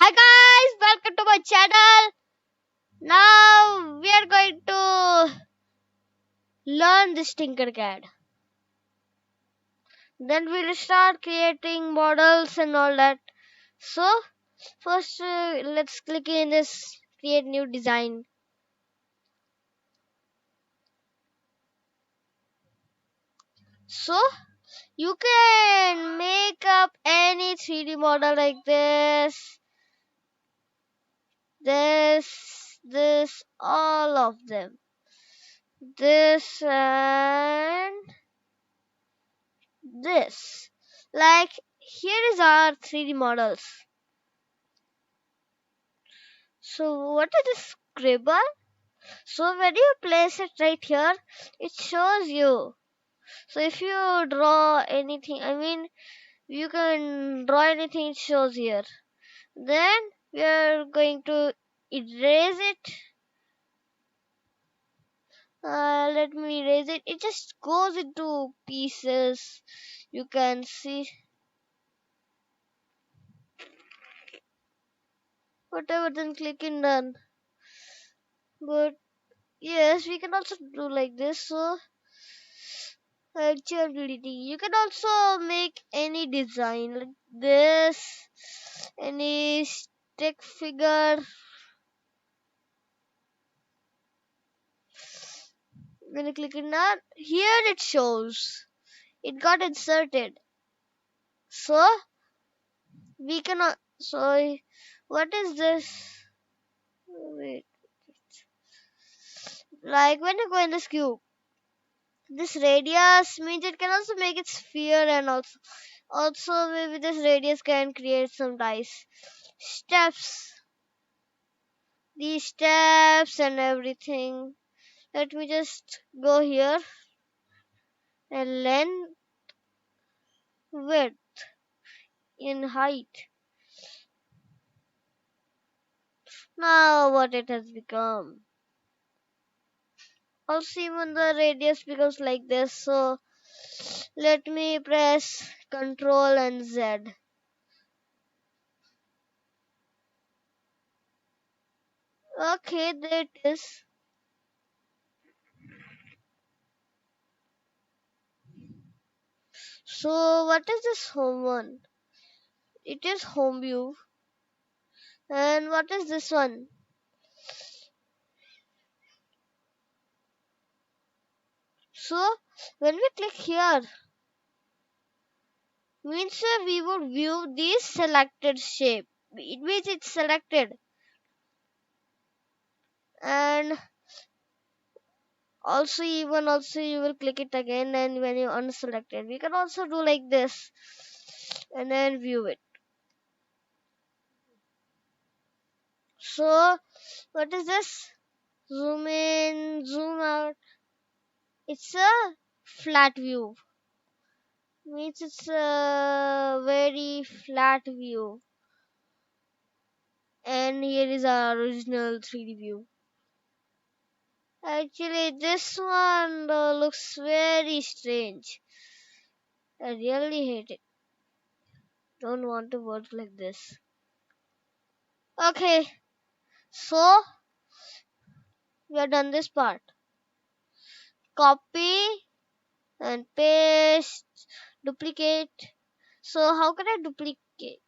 Hi guys, welcome to my channel. Now we are going to learn this Tinkercad. Then we'll start creating models and all that. So first let's click in this create new design. So you can make up any 3D model like this, all of them. This and this. Like here is our 3D models. So what is this scribble? So when you place it right here, it shows you. So if you draw anything, you can draw anything, it shows here. Then we are going to erase it. Let me erase it. It just goes into pieces. You can see whatever. Then click in done. But yes, we can also do like this. So deleting. You can also make any design like this, any stick figure. When you click in that, here it shows it got inserted. So we cannot. So what is this? Wait, like when you go in this cube, this radius means it can also make it sphere, and also maybe this radius can create some dice steps, these steps and everything. Let me just go here and length, width, in height. Now what it has become. Also even the radius becomes like this. So let me press Control and Z. Okay, there it is. So what is this home one? It is home view. And what is this one? So when we click here, means we would view this selected shape. It means it's selected. And also you will click it again, and when you unselect it, we can also do like this and then view it. So what is this? Zoom in, zoom out. It's a flat view, means it's a very flat view. And here is our original 3D view. Actually this one looks very strange. I really hate it. Don't want to work like this. Okay, so we have done this part. Copy and paste, duplicate. So how can I duplicate?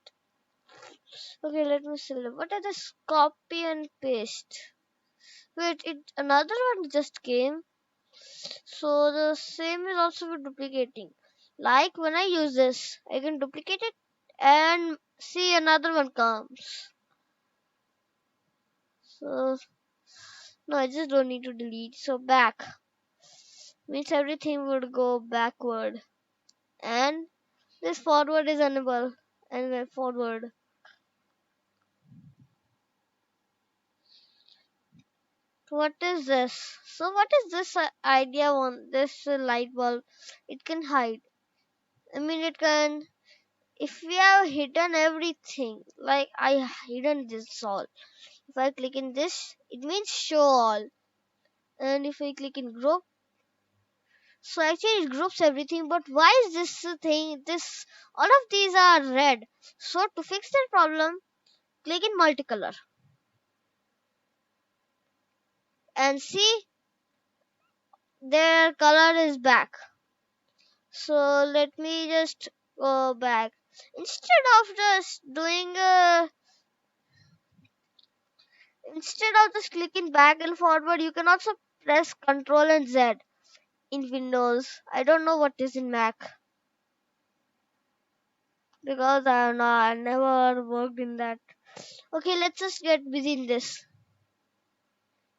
Okay, let me select. What is this? Copy and paste. Wait, it another one just came. So the same is also for duplicating. Like when I use this, I can duplicate it and see another one comes. So no, I just don't need to delete. So back means everything would go backward, and this forward is unable, and then forward. What is this? So what is this idea one? This light bulb, it can hide. It can. If we have hidden everything, like I hidden this all. If I click in this, it means show all. And if I click in group, so actually it groups everything. But why is this thing? This all of these are red. So to fix that problem, Click in multicolor and see their color is back. So let me just go back. Instead of just clicking back and forward, you can also press Ctrl and Z in Windows. I don't know what is in Mac because I never worked in that. Okay, let's just get busy in this.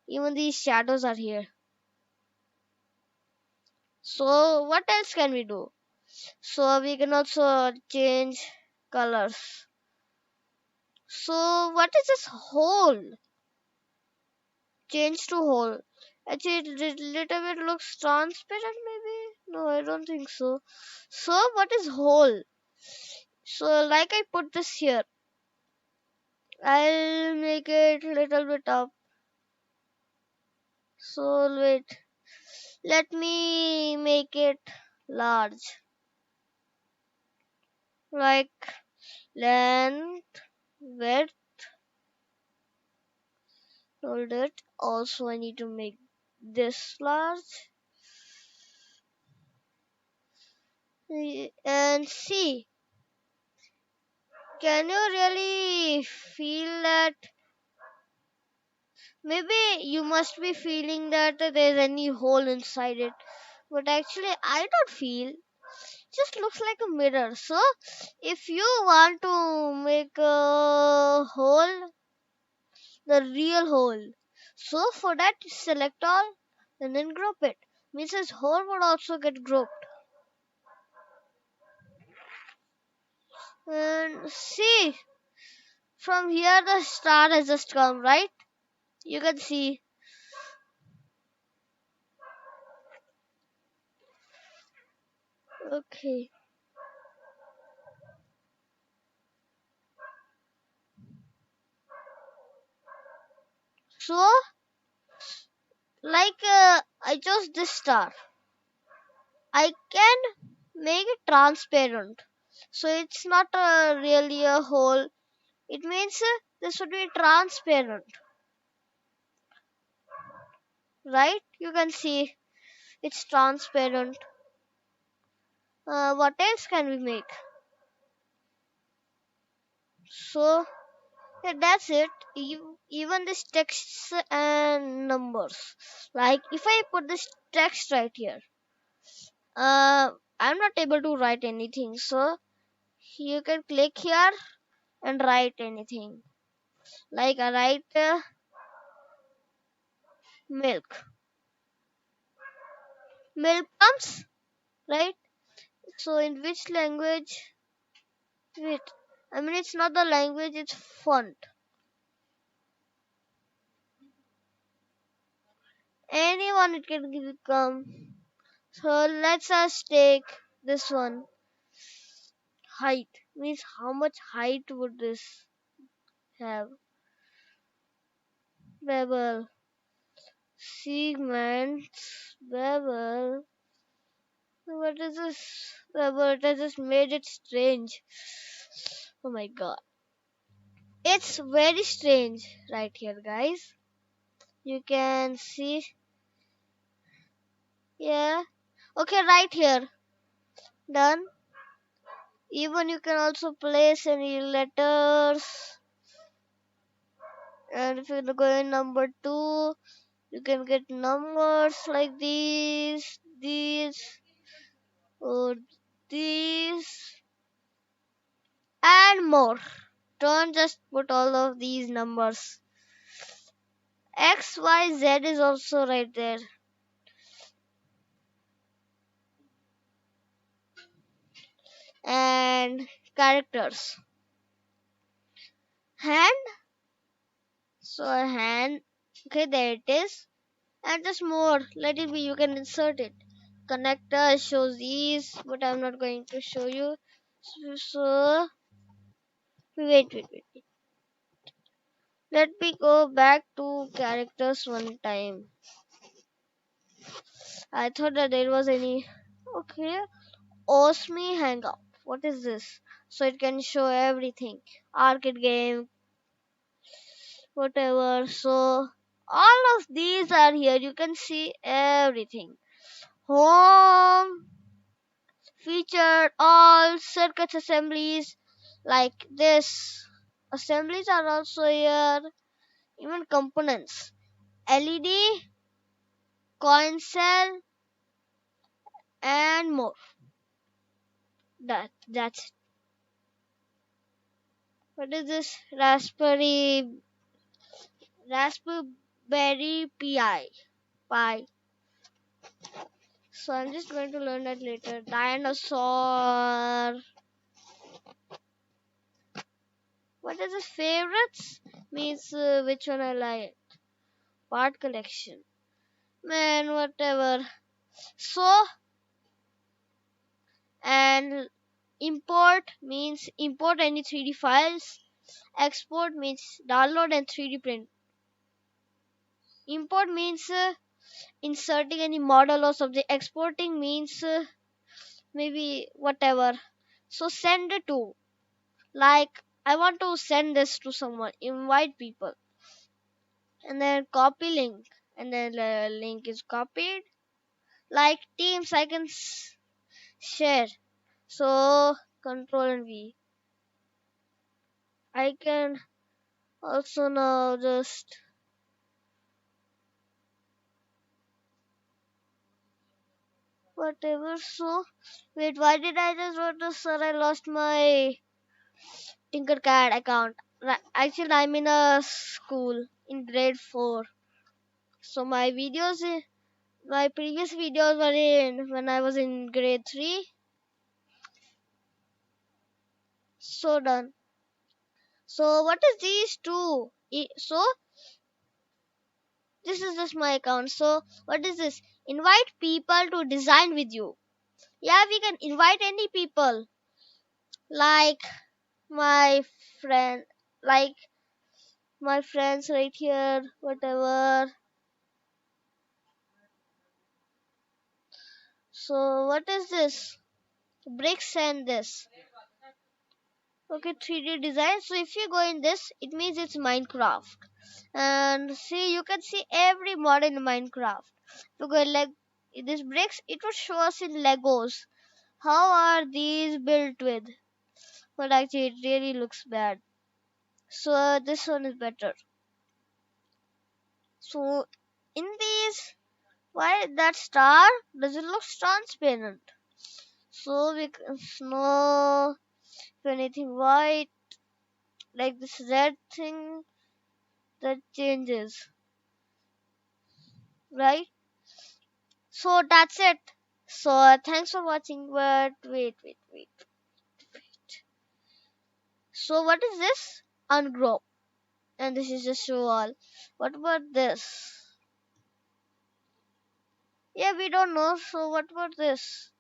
Even these shadows are here. So what else can we do? So we can also change colors. So what is this hole? Change to hole. Actually, it little bit looks transparent maybe. No, I don't think so. So what is hole? So like I put this here. I'll make it little bit up. So wait. Let me make it large. Like length, width, hold it. Also I need to make this large. And see, can you really feel that? Maybe you must be feeling that there's any hole inside it, but actually I don't feel. Just looks like a mirror. So if you want to make a hole, the real hole, so for that select all and then group it. Means this hole would also get grouped. And see, from here the star has just come, right? You can see. Okay. So, like I chose this star. I can make it transparent. So it's not really a hole. It means this would be transparent. Right? You can see it's transparent. What else can we make? So, yeah, that's it. Even this text and numbers. Like if I put this text right here, I'm not able to write anything. So you can click here and write anything. Like I write milk. Milk comes, right? So in which language? Wait, I mean it's not the language, it's font. Anyone it can come. So let's just take this one. Height means how much height would this have? Bevel. Segments. Bevel. What is this? Bevel. It has just made it strange. Oh my god. It's very strange right here, guys. You can see. Yeah. Okay, right here. Done. Even you can also place any letters. And if you go in number 2, you can get numbers like or these, and more. Don't just put all of these numbers. X, Y, Z is also right there. And characters. Hand. So a hand. Okay, there it is. And just more. Let it be. You can insert it. Connector shows these, but I'm not going to show you. So wait. Let me go back to characters one time. I thought that there was any. Okay. Osmi Hangout. What is this? So it can show everything. Arcade game, whatever. So all of these are here. You can see everything. Home featured all circuit assemblies like this. Assemblies are also here. Even components. LED, coin cell, and more. That's it. What is this? Raspberry Pi. So I'm just going to learn that later. Dinosaur. What is his favorites? Means which one I like. Part collection. Man, whatever. So and import means import any 3D files. Export means download and 3D print. Import means inserting any model or something. Exporting means maybe whatever. So send it to. Like I want to send this to someone. Invite people. And then copy link. And then the link is copied. Like Teams, I can share. So Control and V. I can also now just whatever. So wait, why did I just wrote this? Sir, I lost my Tinkercad account. Actually, I'm in a school in grade 4. So my previous videos were in when I was in grade 3. So done. So what is these two? So this is just my account. So what is this? Invite people to design with you. Yeah, we can invite any people. Like my friend, like my friends right here, whatever. So what is this? Bricks and this. Okay, 3D design. So if you go in this, it means it's Minecraft. And see, you can see every mod in Minecraft. If you go in this bricks, it would show us in Legos. How are these built with? But actually, it really looks bad. So this one is better. So in these, why that star doesn't look transparent? So we can know if anything white, like this red thing that changes, right? So that's it. So thanks for watching. But wait. So what is this? Ungroup, and this is just show all. What about this? Yeah, we don't know. So what about this?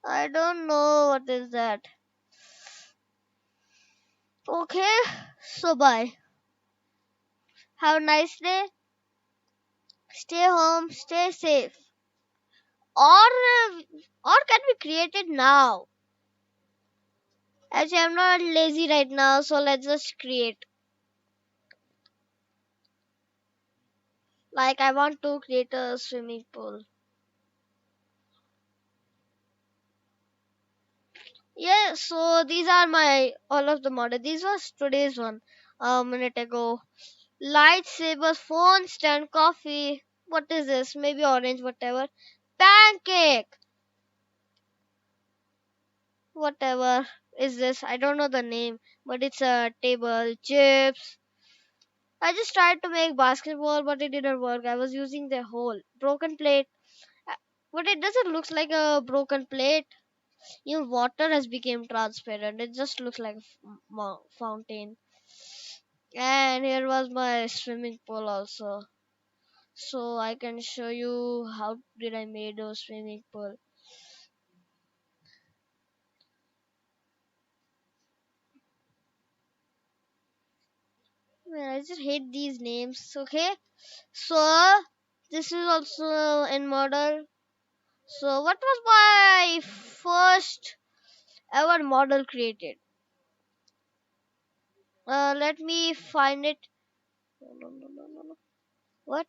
I don't know what is that. Okay, so bye. Have a nice day. Stay home. Stay safe. Or can we create it now? Actually, I'm not lazy right now, so let's just create. Like I want to create a swimming pool. Yeah, so these are my all of the models. This was today's one a minute ago. Lightsaber, phone stand, coffee. What is this? Maybe orange, whatever. Pancake, whatever is this? I don't know the name, but it's a table. Chips. I just tried to make basketball, but it didn't work. I was using the whole broken plate. Uh, But it doesn't look like a broken plate. Your water has become transparent. It just looks like a fountain. And here was my swimming pool also. So I can show you how did I made a swimming pool. Man, I just hate these names. Okay. So this is also in model. So what was my first ever model created. Let me find it. No, no, no, no, no, no. What?